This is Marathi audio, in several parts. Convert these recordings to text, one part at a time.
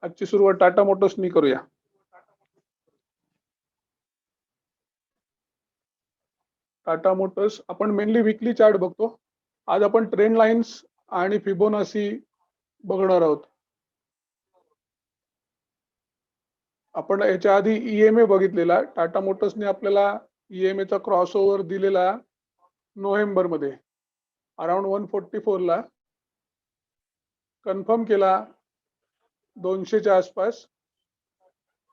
आजची सुरुवात टाटा मोटर्सनी करूया. टाटा मोटर्स आपण मेनली वीकली चार्ट बघतो. आज आपण ट्रेंड लाईन्स आणि फिबोनाची बघणार आहोत. आपण याच्या आधी ईएमए बघितलेला. टाटा मोटर्सने आपल्याला ईएमएचा क्रॉसओव्हर दिलेला नोव्हेंबर मध्ये अराउंड 144 ला कन्फर्म केला 200च्या आसपास,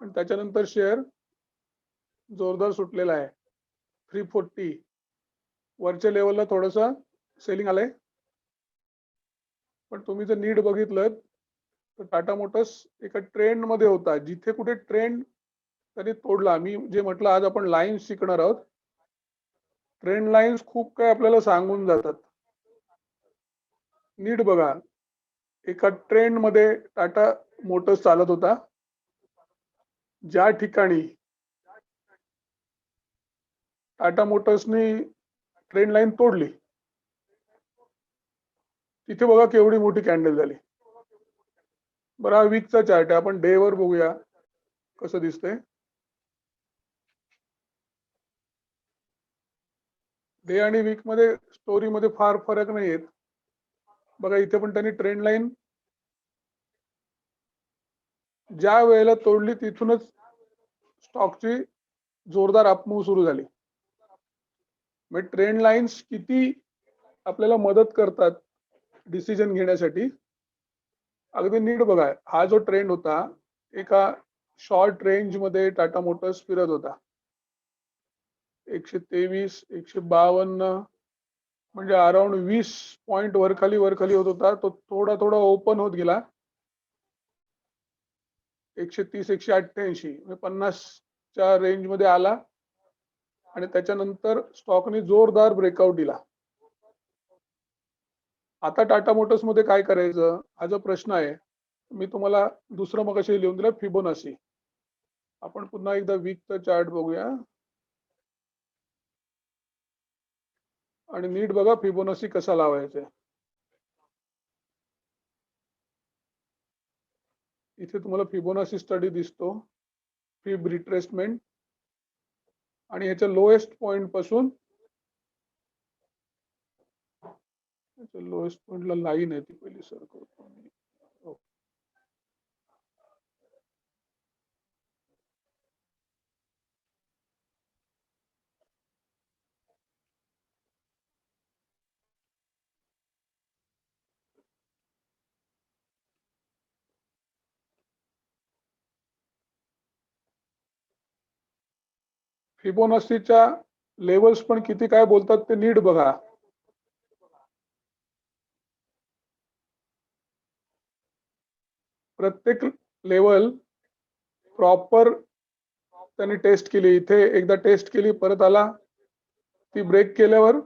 आणि त्याच्यानंतर शेअर जोरदार सुटलेला आहे. 340 वरच्या लेवलला थोडस सेलिंग आलंय. पण तुम्ही जर नीट बघितलं तर टाटा मोटर्स एका ट्रेंड मध्ये होता. जिथे कुठे ट्रेंड त्यांनी तोडला. मी जे म्हटलं आज आपण लाईन्स शिकणार आहोत. ट्रेंड लाईन्स खूप काही आपल्याला सांगून जातात. नीट बघा, एका ट्रेंड मध्ये टाटा मोटर्स चालत होता. ज्या ठिकाणी टाटा मोटर्सनी ट्रेंड लाईन तोडली तिथे बघा केवढी मोठी कॅन्डल झाली. बरं, हा वीकचा चार्ट आहे. आपण डे वर बघूया कसं दिसतंय. डे आणि वीक मध्ये स्टोरी मध्ये फार फरक नाही येत. बघा इथे पण त्यांनी ट्रेंड लाईन ज्या वेळेला तोडली तिथूनच स्टॉकची जोरदार अपमूव्ह सुरू झाली. म्हणजे ट्रेंड लाईन्स किती आपल्याला मदत करतात डिसिजन घेण्यासाठी. अगदी नीट बघा, हा जो ट्रेंड होता एका शॉर्ट रेंज मध्ये टाटा मोटर्स फिरत होता. 123 152 म्हणजे अराउंड 20 पॉइंट वरखाली होत होता. तो थोडा थोडा ओपन होत गेला 130 188 म्हणजे 50च्या रेंज मध्ये आला, आणि त्याच्यानंतर स्टॉकने जोरदार ब्रेकआउट दिला. आता टाटा मोटर्स मध्ये काय करायचं हा जो प्रश्न आहे. मी तुम्हाला दुसरं मगाशी लिहून दिलं फिबोनाची. आपण पुन्हा एकदा वीकचा चार्ट बघूया आणि नीट बघा फिबोनाची कसा लावायचा. इथे तुम्हाला फिबोनाची स्टडी दिसतो. फिब रिट्रेसमेंट आणि ह्याच्या लोएस्ट पॉइंट पासून लोएस्ट पॉइंटला लाईन आहे ती पहिली सर करतो. फिबोनाचीच्या लेवल्स पण किती काय बोलतात ते नीट बघा. प्रत्येक लेवल प्रॉपर त्यांनी टेस्ट केली. इथे एकदा टेस्ट केली, परत आला, ती ब्रेक केल्यावर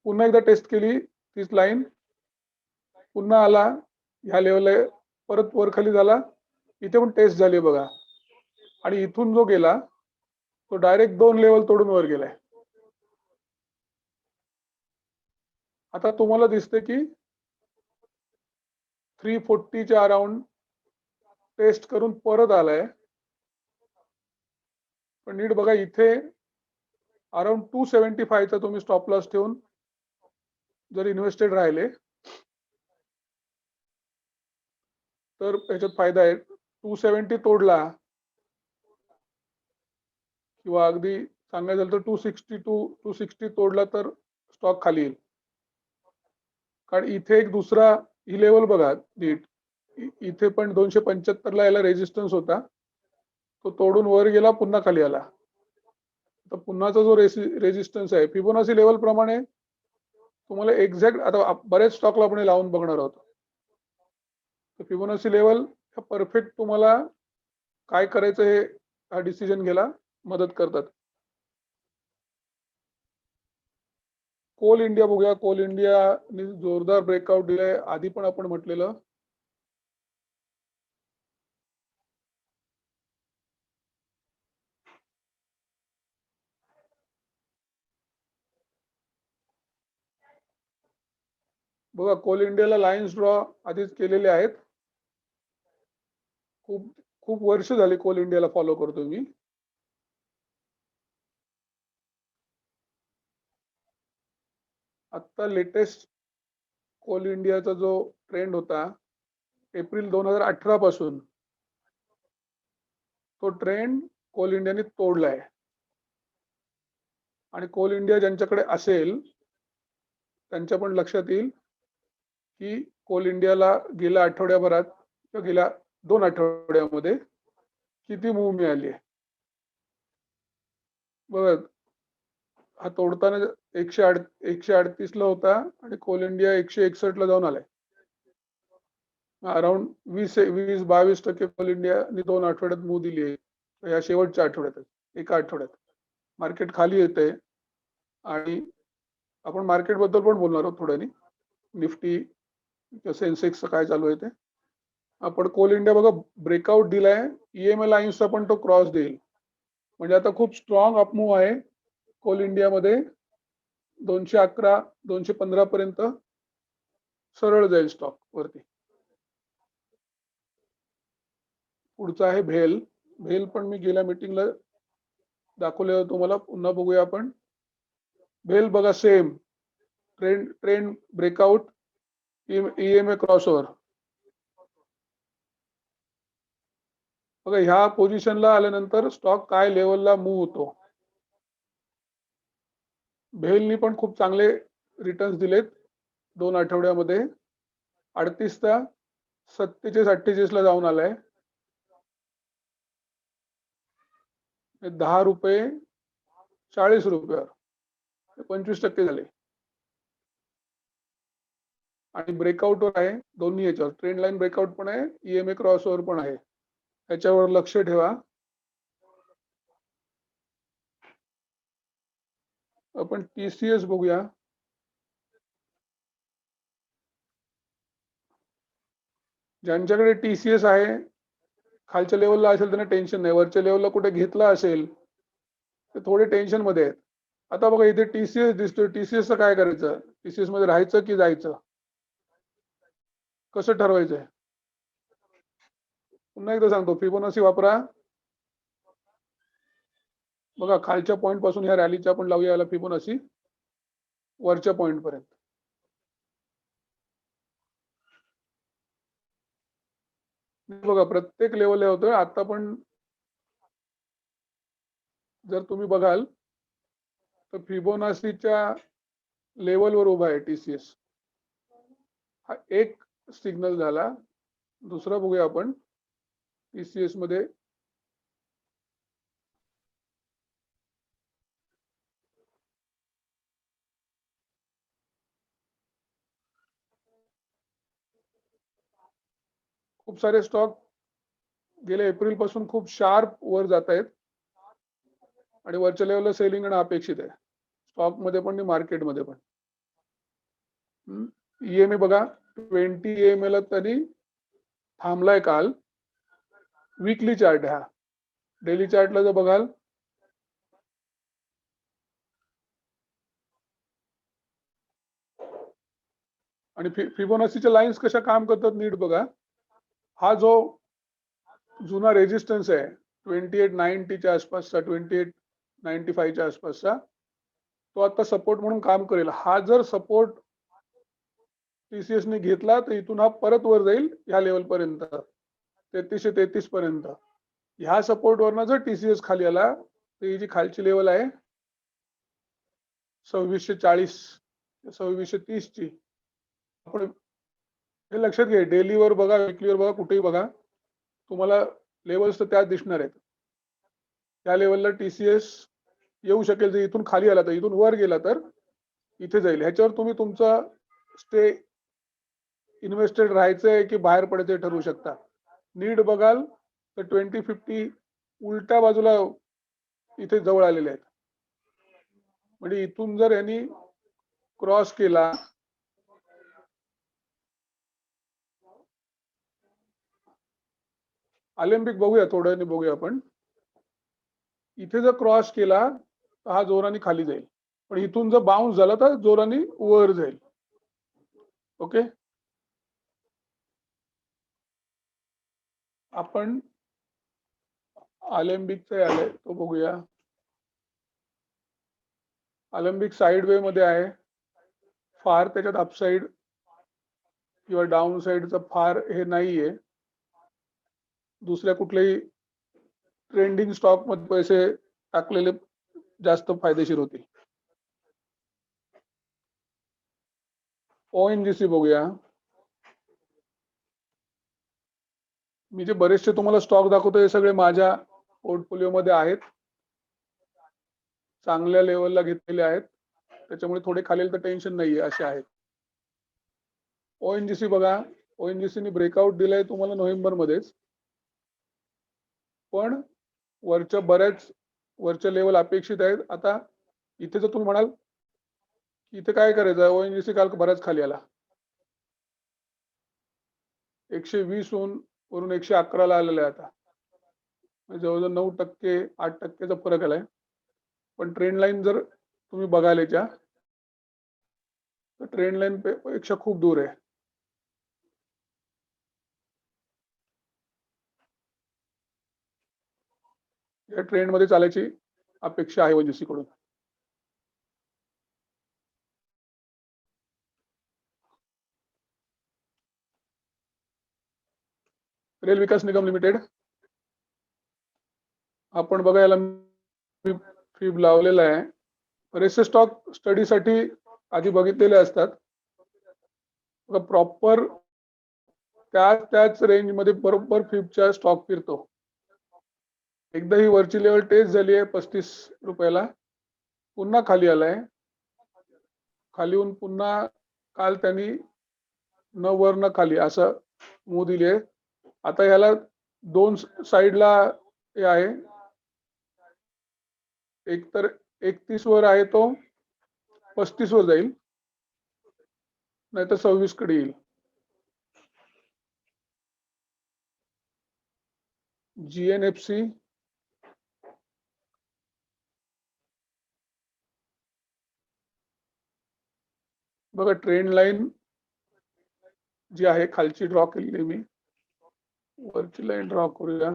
पुन्हा एकदा टेस्ट केली तीच लाईन, पुन्हा आला ह्या लेवलला, परत वर खाली झाला, इथे पण टेस्ट झाली बघा. आणि इथून जो गेला तो डायरेक्ट 2 लेवल तोडून वर गेलाय. आता तुम्हाला दिसते की 340च्या अराउंड टेस्ट करून परत आलाय. पण नीट बघा, इथे अराउंड 275चा तुम्ही स्टॉप लॉस ठेवून जर इन्व्हेस्टेड राहिले तर याच्यात फायदा आहे. 270 तोडला किंवा अगदी सांगायचं झालं तर 260 तोडला तर स्टॉक खाली येईल. कारण इथे एक दुसरा ही लेवल बघा नीट, इथे पण 275 ला याला रेजिस्टन्स होता, तो तोडून वर गेला, पुन्हा खाली आला. तर पुन्हाचा जो रेजिस्टन्स आहे फिबोनाची लेवल प्रमाणे तुम्हाला एक्झॅक्ट, आता बरेच स्टॉकला आपण लावून बघणार आहोत. तर फिबोनाची लेवल परफेक्ट तुम्हाला काय करायचं हे हा डिसिजन घ्यायला मदत करतात. कोल इंडिया बघूया. कोल इंडियाने जोरदार ब्रेकआउट दिलाय, आधी पण आपण म्हटलेलं. बघा कोल इंडियाला लाईन्स ड्रॉ आधीच केलेले आहेत. खूप खूप वर्ष झाली कोल इंडियाला फॉलो करतो मी. आता लेटेस्ट कोल इंडियाचा जो ट्रेंड होता एप्रिल 2018 पासून, तो ट्रेंड कोल इंडियाने तोडलाय. आणि कोल इंडिया ज्यांच्याकडे असेल त्यांच्या पण लक्षात येईल की कोल इंडियाला गेल्या आठवड्याभरात किंवा गेल्या 2 आठवड्यामध्ये किती मूव मिळाली आहे. बघा, हा तोडताना 138 ला होता आणि कोल इंडिया 161 ला जाऊन आलाय. अराउंड 20-22% कोल इंडियाने 2 आठवड्यात मूव दिली आहे या शेवटच्या आठवड्यात. एका आठवड्यात मार्केट खाली येते. आणि आपण मार्केट बद्दल पण बोलणार आहोत थोड्यानी, निफ्टी सेन्सेक्स काय चालू आहे ते. आपण कोल इंडिया बघा ब्रेकआउट दिलाय, EMA लाईन्सचा पण तो क्रॉस देईल. म्हणजे आता खूप स्ट्रॉंग अपमूव आहे कोल इंडियामध्ये. 211-215 पर्यंत सरळ जाईल स्टॉक वरती. पुढचा आहे भेल. भेल पण मी गेल्या मीटिंगला दाखवलेलं तुम्हाला, पुन्हा बघूया आपण. भेल बघा same trend breakout, EMA crossover. बघा ह्या पोझिशनला आल्यानंतर स्टॉक काय लेवलला मूव्ह होतो. भेलनी पण खूप चांगले रिटर्न्स दिलेत 2 आठवड्यामध्ये. 38 चा 47-48 ला जाऊन आलाय. 10 रुपये 40 रुपयावर 25% झाले. आणि ब्रेकआउटवर आहे दोन्ही याच्यावर, ट्रेंड लाईन ब्रेकआउट पण आहे, EMA क्रॉसओव्हर पण आहे. याच्यावर लक्ष ठेवा. आपण TCS बघूया. ज्यांच्याकडे TCS आहे खालच्या लेवलला असेल त्यांना टेन्शन नाही, वरच्या लेवलला कुठे घेतला असेल तर थोडे टेन्शन मध्ये आहेत. आता बघा इथे TCS दिसतोय. TCS काय करायचं, TCS मध्ये राहायचं की जायचं, कसं ठरवायचंय. पुन्हा एकदा सांगतो, फिबोनाची वापरा. बघा खालच्या पॉइंट पासून ह्या रॅलीच्या आपण लावूया याला फिबोनाची वरच्या पॉइंट पर्यंत. बघा प्रत्येक लेवल होतोय आता पण. जर तुम्ही बघाल तर फिबोनाचीच्या लेवलवर उभा आहे TCS. हा एक सिग्नल झाला. दुसरा बघूया आपण TCS मध्ये. खूप सारे स्टॉक गेल्या एप्रिल पासून खूप शार्प वर जात आहेत आणि वरच्या लेवलला सेलिंग आणि अपेक्षित आहे, स्टॉक मध्ये पण आणि मार्केट मध्ये पण. EMA बघा 20 EMA ला तरी थांबलाय काल. वीकली चार्ट हा. डेली चार्टला जर बघाल आणि फिबोनाचीच्या लाईन्स कशा काम करतात नीट बघा. हा जो जुना रेजिस्टन्स आहे 2890 च्या आसपासचा, 2895 च्या आसपासचा, तो आता सपोर्ट म्हणून काम करेल. हा जर सपोर्ट TCS ने घेतला तर इथून हा परत वर जाईल ह्या लेवल पर्यंत, 3333 पर्यंत. ह्या सपोर्ट वरनं जर TCS खाली आला तर ही जी खालची लेवल आहे 2640 2630 ची, आपण हे लक्षात घ्या. डेलीवर बघा, वीकलीवर बघा, कुठेही बघा, तुम्हाला लेवल्स तर त्याच दिसणार आहेत. त्या लेवलला TCS येऊ शकेल. जर इथून खाली आला तर, इथून वर गेला तर इथे जाईल. ह्याच्यावर तुम्ही तुमचा स्टे इन्व्हेस्टेड राहायचंय की बाहेर पडायचं ठरवू शकता. नीट बघाल तर 2050 उलट्या बाजूला इथे जवळ आलेले आहेत. म्हणजे इथून जर यांनी क्रॉस केला, ऑलिम्पिक बघूया थोड्याने बघूया आपण. इथे जर क्रॉस केला तर हा जोराने खाली जाईल, पण इथून जर बाउन्स झाला तर जोराने वर जाईल. ओके. आपण अलेम्बिकचा आलाय तो बघूया. अलेम्बिक साइड वे मध्ये आहे, फार त्याच्यात अपसाइड किंवा डाऊन साइडचं फार हे नाहीये. दुसऱ्या कुठल्याही ट्रेंडिंग स्टॉक मध्ये पैसे टाकलेले जास्त फायदेशीर होतील. ONGC बघूया. मी जे बरेचसे तुम्हाला स्टॉक दाखवतो हे सगळे माझ्या पोर्टफोलिओ मध्ये आहेत, चांगल्या लेवलला घेतलेले आहेत, त्याच्यामुळे थोडे खालील तर टेन्शन नाहीये असे आहेत. ONGC बघा, ONGC ने ब्रेकआउट दिलाय तुम्हाला नोव्हेंबर मध्येच, पण वरच्या लेवल अपेक्षित आहेत. आता इथे जर तुम्ही म्हणाल की इथे काय करायचं, ONGC काल बराच खाली आला, 120 वरून 111 ला आलेला आहे. आता जवळजवळ 9%, 8%चा फरक आलाय. पण ट्रेंड लाईन जर तुम्ही बघाल याच्या, तर ट्रेंड लाईन पेक्षा खूप दूर आहे. या ट्रेंड मध्ये चालायची अपेक्षा आहे ONGC कडून. रेल विकास निगम लिमिटेड आपण बघायला फीब लावलेला आहे. बरेचसे स्टॉक स्टडीसाठी आधी बघितलेले असतात, प्रॉपर त्याच रेंज मध्ये बरोबर फीबच्या स्टॉक फिरतो. एकदा ही वरची लेवल टेस्ट झाली आहे 35 रुपयाला, पुन्हा खाली आलाय. खाली येऊन पुन्हा काल त्यांनी न वर न खाली असं मूव दिले. आता याला दोन साइडला हे आहे, एक तर 31 वर आहे तो 35 वर जाईल, नाहीतर 26 कडे येईल. GNFC बघा, ट्रेंड लाईन जी आहे खालची ड्रॉ केलेली, मी वरची लाईन ड्रॉ करूया.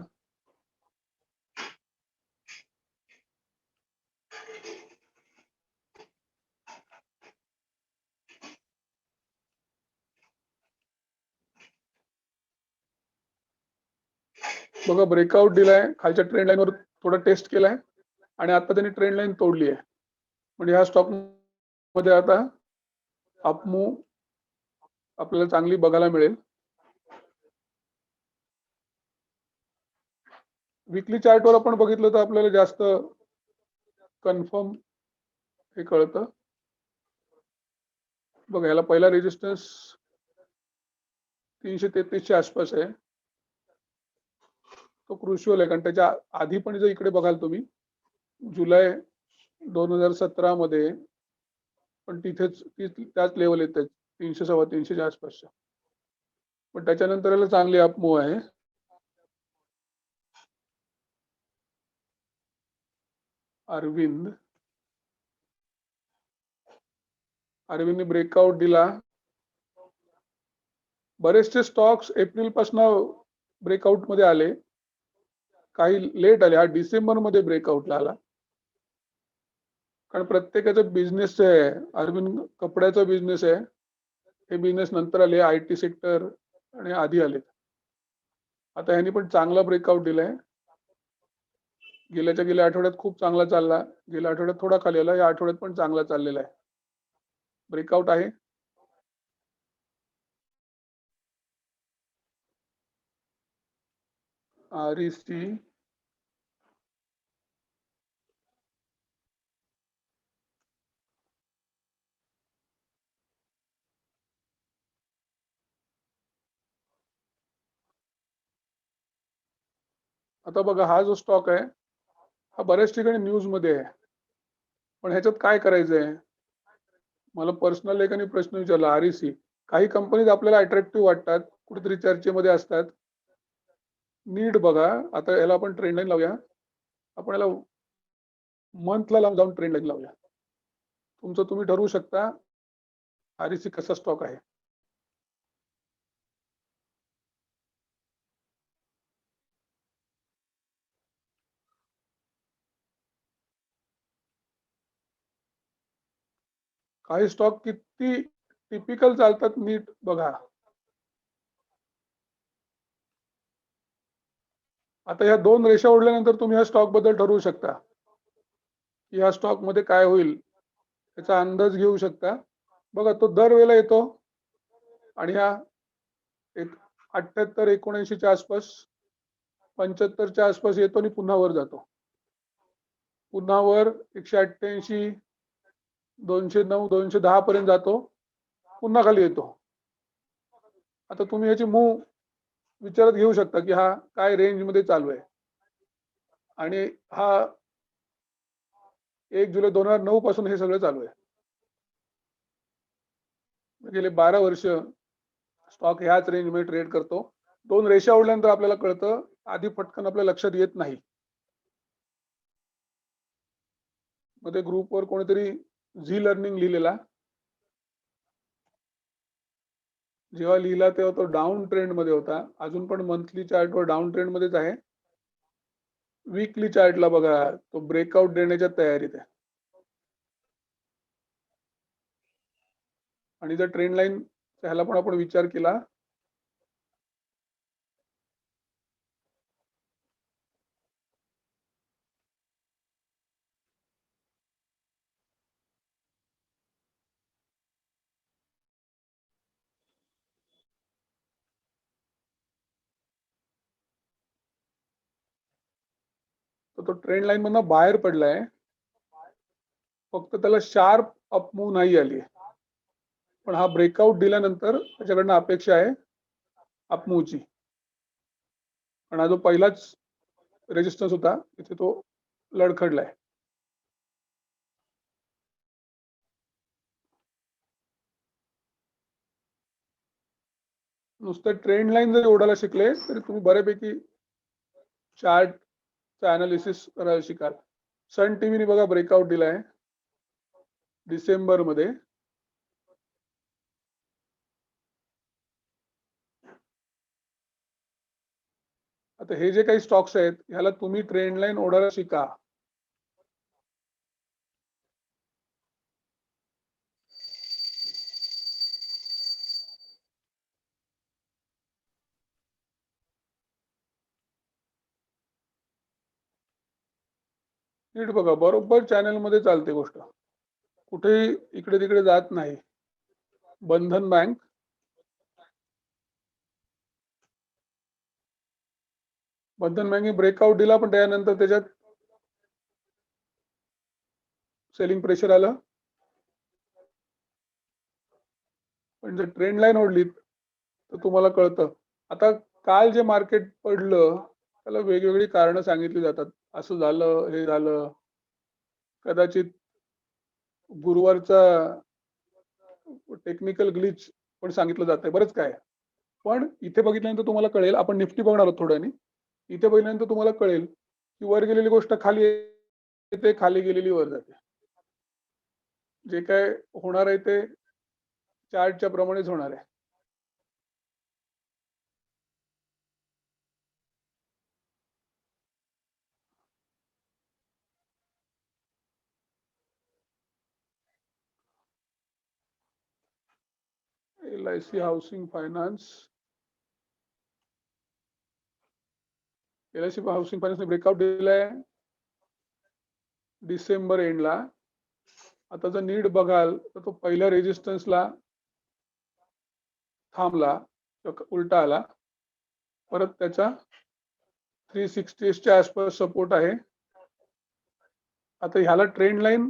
बघा, ब्रेकआउट दिलाय, खालच्या ट्रेंड लाईनवर थोडा टेस्ट केलाय आणि आता त्यांनी ट्रेंड लाईन तोडली आहे. म्हणजे ह्या स्टॉक मध्ये आता अपमूव आपल्याला चांगली बघायला मिळेल. वीकली चार्टवर आपण बघितलं तर आपल्याला जास्त कन्फर्म हे कळतं. बघा, याला पहिला रेजिस्टन्स 333 च्या आसपास आहे, तो क्रुशियल आहे. कारण त्याच्या आधी पण जर इकडे बघाल तुम्ही जुलै 2017 मध्ये पण तिथेच त्याच लेवल येत आहेत 300 350 च्या आसपासच्या. पण त्याच्यानंतर याला चांगली अपमूव आहे. अरविंदने ब्रेकआउट दिला. बरेचसे स्टॉक्स एप्रिल पासून ब्रेकआउट मध्ये आले, काही लेट आले. हा डिसेंबर मध्ये ब्रेकआउटला आला, कारण प्रत्येकाचा बिझनेस आहे. अरविंद कपड्याचा बिझनेस आहे, हे बिझनेस नंतर आले, IT सेक्टर आणि आधी आले. आता ह्यांनी पण चांगला ब्रेकआउट दिलाय. गेल्या आठवड्यात खूप चांगला चालला, गेल्या आठवड्यात थोडा खाली आला, या आठवड्यात पण चांगला चाललेला आहे, ब्रेकआउट आहे. REC आता बघा, हा जो स्टॉक आहे हा बऱ्याच ठिकाणी न्यूज मध्ये आहे, पण ह्याच्यात काय करायचंय, मला पर्सनल एकाने प्रश्न विचारला. REC काही कंपनीज आपल्याला अट्रॅक्टिव्ह वाटतात, कुठेतरी चर्चेमध्ये असतात. नीट बघा. आता याला आपण ट्रेंड लाईन लावूया, आपण याला मंथला लावून जाऊन ट्रेंड लाईन लावूया. तुमचं तुम्ही ठरवू शकता REC कसा स्टॉक आहे. काही स्टॉक किती टिपिकल चालतात नीट बघा. आता ह्या दोन रेषा ओढल्यानंतर तुम्ही ह्या स्टॉक बद्दल ठरवू शकता की ह्या स्टॉक मध्ये काय होईल, त्याचा अंदाज घेऊ शकता. बघा तो दरवेळेला येतो आणि ह्या एक 78-79च्या आसपास 75च्या आसपास येतो आणि पुन्हा वर जातो. पुन्हा वर 188, 209, 210 पर्यंत जातो, पुन्हा खाली येतो. आता तुम्ही याची मूव विचारात घेऊ शकता की हा काय रेंज मध्ये चालू आहे. आणि हा 1 जुलै 2009 पासून हे सगळं चालू आहे. गेले 12 वर्ष स्टॉक ह्याच रेंज मध्ये ट्रेड करतो. दोन रेषा ओढल्यानंतर आपल्याला कळतं, आधी पटकन आपल्या लक्षात येत नाही. मध्ये ग्रुपवर कोणीतरी झी लर्निंग लिहिलेला, जेव्हा लिहिला तेव्हा तो डाऊन ट्रेंड मध्ये होता. अजून पण मंथली चार्टवर डाऊन ट्रेंड मध्येच आहे. वीकली चार्टला बघा, तो ब्रेकआउट देण्याच्या तयारीत आहे. आणि जर ट्रेंड लाईन ह्याला पण आपण विचार केला, तर तो ट्रेंड लाईन मधनं बाहेर पडलाय. फक्त त्याला शार्प अप मूव नाही आली, पण हा ब्रेकआउट दिल्यानंतर त्याच्याकडनं अपेक्षा आहे अप मूवची. पण हा जो पहिलाच रेजिस्टन्स होता तिथे तो लडखडलाय. नुसतं ट्रेंड लाईन जरी ओढायला शिकले तरी तुम्ही बऱ्यापैकी चार्टचा अनालिसिस करायला शिकाल. सन टीव्हीने बघा ब्रेकआउट दिलाय डिसेंबर मध्ये. आता हे जे काही स्टॉक्स आहेत ह्याला तुम्ही ट्रेंड लाईन ओढायला शिका. नीट बघा, बरोबर चॅनल मध्ये चालते गोष्ट, कुठेही इकडे तिकडे जात नाही. बंधन बँक, बंधन बँकेने ब्रेकआउट दिला पण त्यानंतर त्याच्यात सेलिंग प्रेशर आलं. पण जर ट्रेंड लाईन ओढली तर तुम्हाला कळतं. आता काल जे मार्केट पडलं त्याला वेगवेगळी कारणं सांगितली जातात. असं झालं, हे झालं, कदाचित गुरुवारचा टेक्निकल ग्लिच पण सांगितलं जातंय, बरंच काय. पण इथे बघितल्यानंतर तुम्हाला कळेल, आपण निफ्टी बघणार आहोत थोड्याने, इथे बघितल्यानंतर तुम्हाला कळेल की वर गेलेली गोष्ट खाली येते, खाली गेलेली वर जाते. जे काय होणार आहे ते चार्टच्या प्रमाणेच होणार आहे. LIC housing finance, LIC housing फायनान्सने ब्रेकआउट दिलाय डिसेंबर एंडला. आता जर नीट बघाल तर तो पहिल्या रेजिस्टन्सला थांबला, उलटा आला, परत त्याचा 360च्या आसपास सपोर्ट आहे. आता ह्याला ट्रेंड लाईन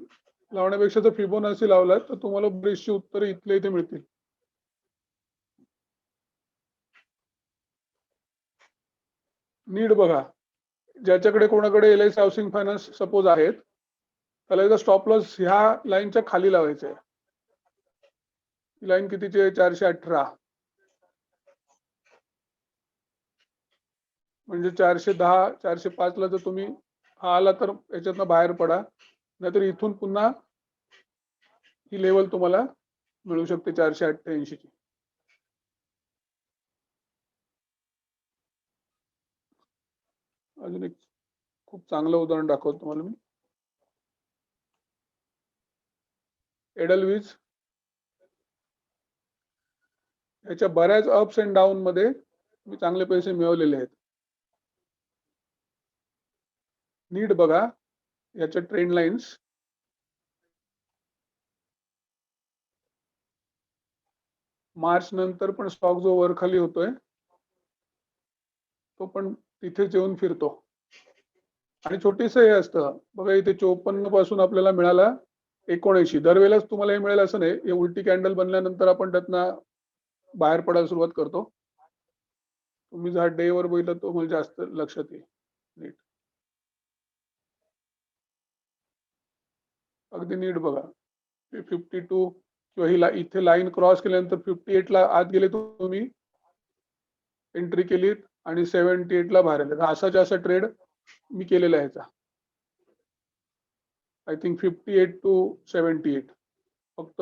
लावण्यापेक्षा जर फिबोनाची लावला तर तुम्हाला बरीचशी उत्तरे इथले इथे मिळतील. नीट बघा, ज्याच्याकडे कोणाकडे LIC हाऊसिंग फायनान्स सपोज आहेत त्याला एकदा स्टॉप लॉस ह्या लाईनच्या खाली लावायचं आहे. लाईन कितीची आहे? 418. म्हणजे 410, 405 ला जर तुम्ही हा आला तर याच्यातनं बाहेर पडा, नाहीतर इथून पुन्हा ही लेवल तुम्हाला मिळू शकते 488 ची. अजून एक खूप चांगलं उदाहरण दाखवतो तुम्हाला मी. एडलवीज याच्या बऱ्याच अप्स अँड डाऊन मध्ये मी चांगले पैसे मिळवलेले आहेत. नीट बघा याच्या ट्रेंड लाईन्स. मार्च नंतर पण स्टॉक जो वर खाली होतोय तो पण तिथेच येऊन फिरतो. आणि छोटीस हे असतं बघा, इथे 54 पासून आपल्याला मिळाला 79. दरवेळेलाच तुम्हाला हे मिळेल असं नाही. हे उलटी कॅन्डल बनल्यानंतर आपण त्यातनं बाहेर पडायला सुरुवात करतो. तुम्ही जर डे वर बघितलं तो म्हणजे जास्त लक्षात येईल. नीट अगदी नीट बघा. 52 किंवा ही इथे लाईन क्रॉस केल्यानंतर 58 ला आत गेले तुम्ही, एंट्री केलीत आणि 78 ला बाहेर आले. असाचा असा ट्रेड मी केलेला आहे याचा. आय थिंक 58 to 78, फक्त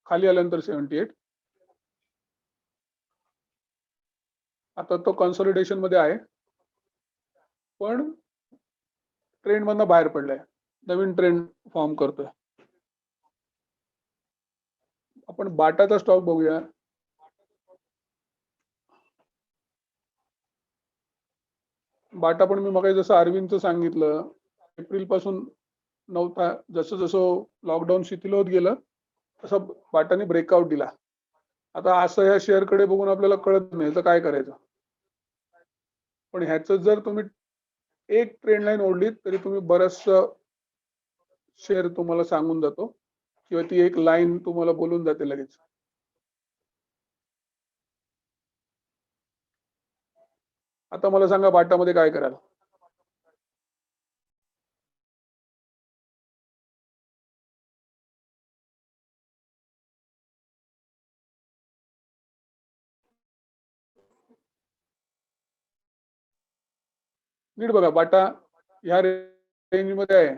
खाली आल्यानंतर 78. आता तो कन्सोलिडेशन मध्ये आहे, पण ट्रेंड मधनं बाहेर पडलाय, नवीन ट्रेंड फॉर्म करतोय. आपण बाटाचा स्टॉक बघूया. बाटा पण मी मग जसं अरविंदचं सांगितलं, एप्रिल पासून नव्हता. जसं जसं लॉकडाऊन शिथिल होत गेलं तसं बाटाने ब्रेकआउट दिला. आता असं ह्या शेअर कडे बघून आपल्याला कळत नाही तर काय करायचं. पण ह्याचं जर तुम्ही एक ट्रेंड लाईन ओढलीत तरी तुम्ही बरंचसं शेअर तुम्हाला सांगून जातो, किंवा ती एक लाईन तुम्हाला बोलून जाते लगेच. आता मला सांगा बाटामध्ये काय कराल. नीट बघा, बाटा ह्या रेंज मध्ये आहे.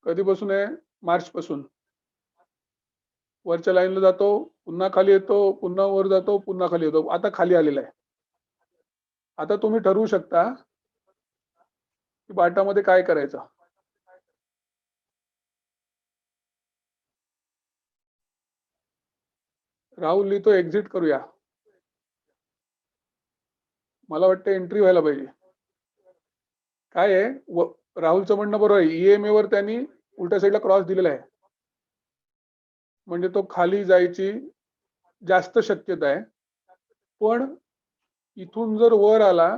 कधीपासून आहे? मार्च पासून. वरच्या लाईनला जातो, पुन्हा खाली येतो, पुन्हा वर जातो, पुन्हा खाली येतो. आता खाली आलेला आहे. आता तुम्ही ठरवू शकता की बाटामध्ये काय करायचं. राहुल लिहितो एक्झिट करूया. मला वाटतं एंट्री व्हायला पाहिजे. काय आहे, राहुलचं म्हणणं बरोबर आहे. ईएमए वर त्यांनी उलट्या साईडला क्रॉस दिलेला आहे, म्हणजे तो खाली जायची जास्त शक्यता आहे. पण इथून जर वर आला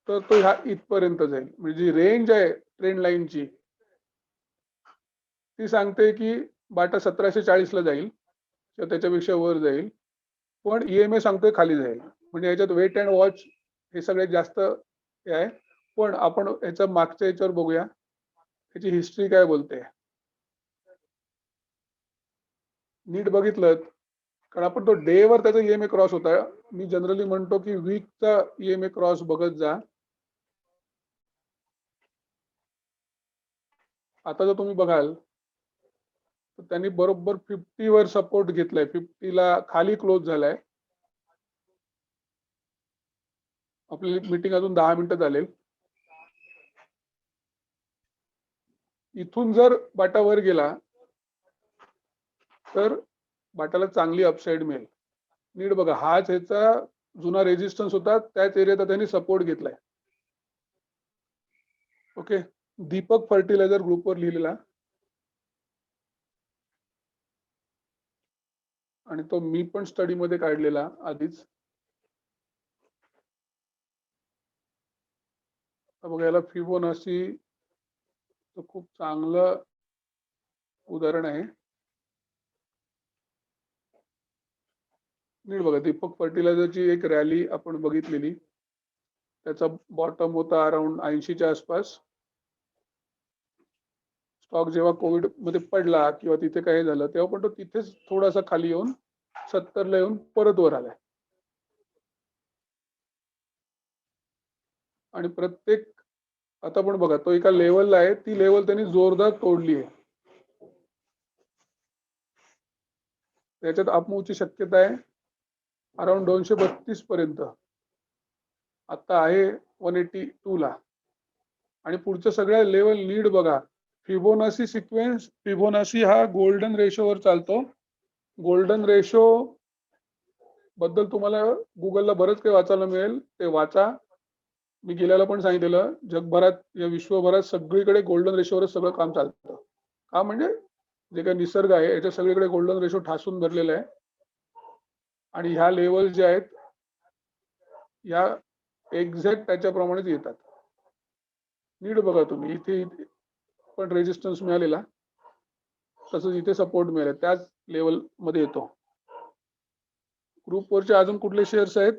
तर तो ह्या इथपर्यंत जाईल. म्हणजे जी रेंज आहे ट्रेंड लाईनची ती सांगते की बाटा 1740 ला जाईल किंवा त्याच्यापेक्षा वर जाईल, पण ईएमए सांगतोय खाली जाईल. म्हणजे याच्यात वेट अँड वॉच हे सगळ्यात जास्त हे आहे. पण आपण याच्या मागच्या याच्यावर बघूया त्याची हिस्ट्री काय बोलते. नीट बघितलं कारण आपण तो डे वर त्याचा ईएमए क्रॉस होता. मी जनरली म्हणतो की वीकचा ईएमए क्रॉस बघत जा. आता जर तुम्ही बघाल तर त्यांनी बरोबर 50 वर सपोर्ट घेतलाय. 50 ला खाली क्लोज झालाय. आपली मीटिंग अजून 10 मिनिटं चालेल. इथून जर बाटा वर गेला तर बाटाला चांगली अपसाइड मिळेल. नीट बघा, हाच ह्याचा जुना रेजिस्टन्स होता, त्याच एरियात त्यांनी सपोर्ट घेतलाय. ओके, दीपक फर्टिलायझर ग्रुपवर लिहिलेला आणि तो मी पण स्टडी मध्ये काढलेला आधीच. बघा, याला फिबोनाची खूप चांगलं उदाहरण आहे. नीट बघा, दीपक फर्टिलायझरची एक रॅली आपण बघितलेली. त्याचा बॉटम होता अराउंड 80च्या आसपास. स्टॉक जेव्हा कोविड मध्ये पडला किंवा तिथे काही झालं तेव्हा पण तो तिथेच थोडासा खाली येऊन 70 ला येऊन परत वर आलाय. आणि प्रत्येक आता पण बघा, तो एका लेवलला आहे, ती लेवल त्यांनी जोरदार तोडली आहे. त्याच्यात अपमूवची शक्यता आहे अराउंड 232 पर्यंत. आता आहे 182 ला. आणि पुढच्या सगळ्या लेवल लीड बघा. फिबोनाची सिक्वेन्स, फिबोनाची हा गोल्डन रेशोवर चालतो. गोल्डन रेशो बद्दल तुम्हाला गुगलला बरंच काही वाचायला मिळेल, ते वाचा. मी गेल्याला पण सांगितलेलं, जगभरात या विश्वभरात सगळीकडे गोल्डन रेशोवरच सगळं काम चालतं. का म्हणजे जे काही निसर्ग आहे याच्या सगळीकडे गोल्डन रेशो ठासून भरलेला आहे आणि ह्या लेवल जे आहेत या एक्झॅक्ट त्याच्याप्रमाणेच येतात. नीट बघा तुम्ही, इथे पण रेजिस्टन्स मिळालेला, तसंच इथे सपोर्ट मिळाला, त्याच लेवल मध्ये येतो. ग्रुप वरचे अजून कुठले शेअर्स आहेत?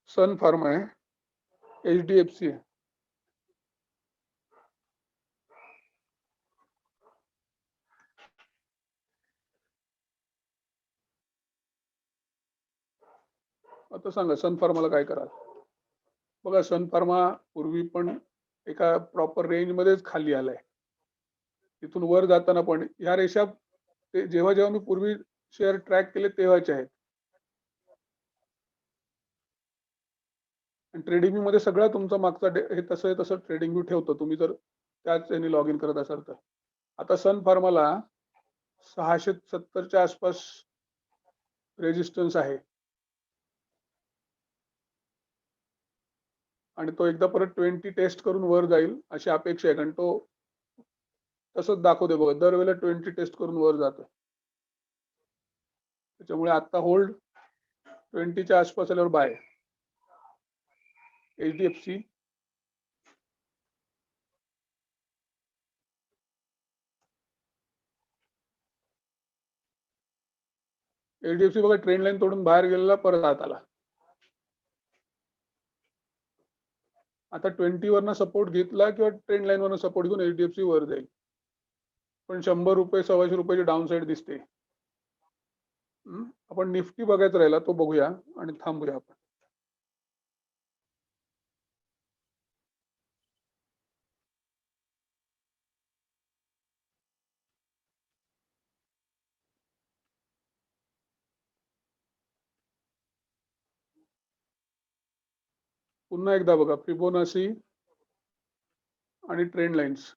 सन फार्मा आहे, HDFC आहे. आता सांगा सन फार्माला काय कराल? बघा, सन फार्मा पूर्वी पण एका प्रॉपर रेंज मध्येच खाली आलाय. तिथून वर जाताना पण ह्या रेषा जेव्हा जेव्हा मी पूर्वी शेअर ट्रॅक केले तेव्हाचे आहेत. आणि ट्रेडिंग व्यू मध्ये सगळा तुमचा मागचा हे तसं ट्रेडिंग व्यू ठेवतो तुम्ही जर त्याच याने लॉग इन करत असाल तर. आता सन फार्माला 670च्या आसपास रेजिस्टन्स आहे आणि तो एकदा परत 20 टेस्ट करून वर जाईल अशी अपेक्षा आहे, कारण तो तसंच दाखवते बघा, दरवेळेला 20 टेस्ट करून वर जातो. त्याच्यामुळे आता होल्ड, 20च्या आसपास आल्यावर बाय. HDFC बघा, ट्रेंड लाईन तोडून बाहेर गेलेला, परत आत आला. आता 20 वरनं सपोर्ट घेतला किंवा ट्रेंड लाईन वरनं सपोर्ट घेऊन HDFC वर जाईल, पण 100 रुपये 125 रुपयाची डाऊन साईड दिसते. आपण निफ्टी बघायचं राहिला, तो बघूया आणि थांबूया आपण. पुन्हा एकदा बघा, फिबोनाची आणि ट्रेंड लाईन्स.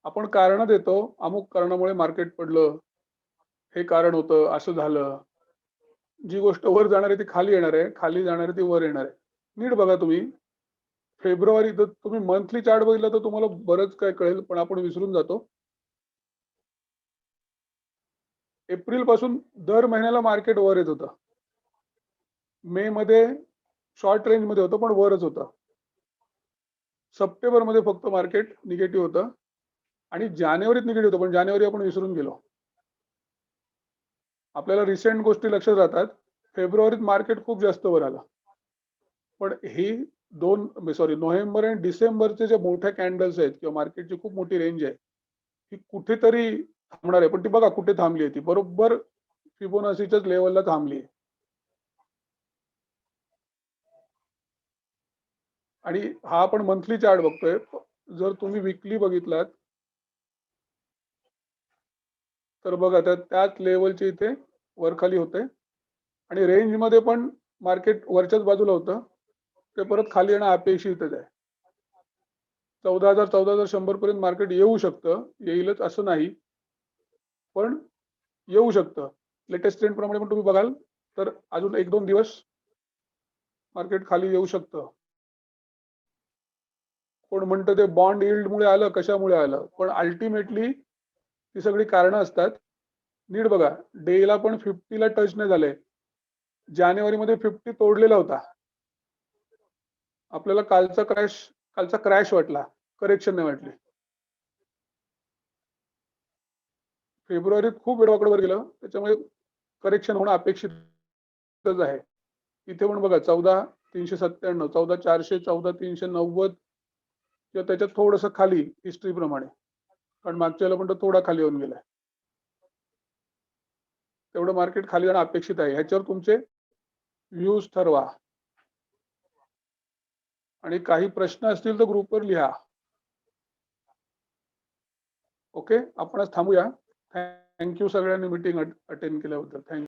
आपण कारण देतो, अमुक कारणामुळे मार्केट पडलं, हे कारण होतं, असं झालं. जी गोष्ट वर जाणार आहे ती खाली येणार आहे, खाली जाणार आहे ती वर येणार आहे. नीट बघा तुम्ही, फेब्रुवारी तर तुम्ही मंथली चार्ट बघितला तर तुम्हाला बरंच काय कळेल, पण आपण विसरून जातो. एप्रिल पासून दर महिन्याला मार्केट वर येत होतं. मे मध्ये शॉर्ट रेंज मध्ये होतं पण वरच होतं. सप्टेंबर मध्ये फक्त मार्केट निगेटिव्ह होतं आणि जानेवारीत निगेटिव्ह होतं, पण जानेवारी आपण विसरून गेलो. आपल्याला रिसेंट गोष्टी लक्षात राहतात. फेब्रुवारीत मार्केट खूप जास्त वर आलं, पण ही नोव्हेंबर आणि डिसेंबरचे जे मोठ्या कॅन्डल्स आहेत किंवा मार्केटची खूप मोठी रेंज आहे, ही कुठेतरी थांबणार आहे. पण ती बघा कुठे थांबली आहे, ती बरोबर फिबोनाचीच्याच लेवलला थांबली आहे. आणि हा आपण मंथली चार्ट बघतोय. जर तुम्ही वीकली बघितलात तर बघा त्याच लेवलचे इथे वरखाली होते आणि रेंज मध्ये पण मार्केट वरच्याच बाजूला होतं, ते परत खाली येणं अपेक्षितच आहे. 14,100 पर्यंत मार्केट येऊ शकतं, येईलच असं नाही, पण येऊ शकतं. लेटेस्ट ट्रेंड प्रमाणे पण तुम्ही बघाल तर अजून 1-2 दिवस मार्केट खाली येऊ शकतं. कोण म्हणतं ते बॉन्ड यील्ड मुळे आलं, कशामुळे आलं, पण अल्टिमेटली ती सगळी कारणं असतात. नीट बघा, डेला पण 50ला टच नाही झालंय. जानेवारी मध्ये 50 तोडलेला होता. आपल्याला कालचा क्रॅश वाटला, करेक्शन नाही वाटली. फेब्रुवारीत खूप वेळाकडे गेलं, त्याच्यामुळे करेक्शन होणं अपेक्षितच आहे. इथे पण बघा 14,397, 14,400, 14,390 किंवा त्याच्यात थोडंसं खाली हिस्ट्री प्रमाणे, कारण मागच्या वेळेला पण तो थोडा खाली येऊन गेलाय. तेवढं मार्केट खाली जाणं अपेक्षित आहे. ह्याच्यावर तुमचे व्ह्यूज ठरवा आणि काही प्रश्न असतील तर ग्रुपवर लिहा. ओके, आपण आज थांबूया. थँक्यू सगळ्यांनी मीटिंग अटेंड केल्याबद्दल. थँक्यू.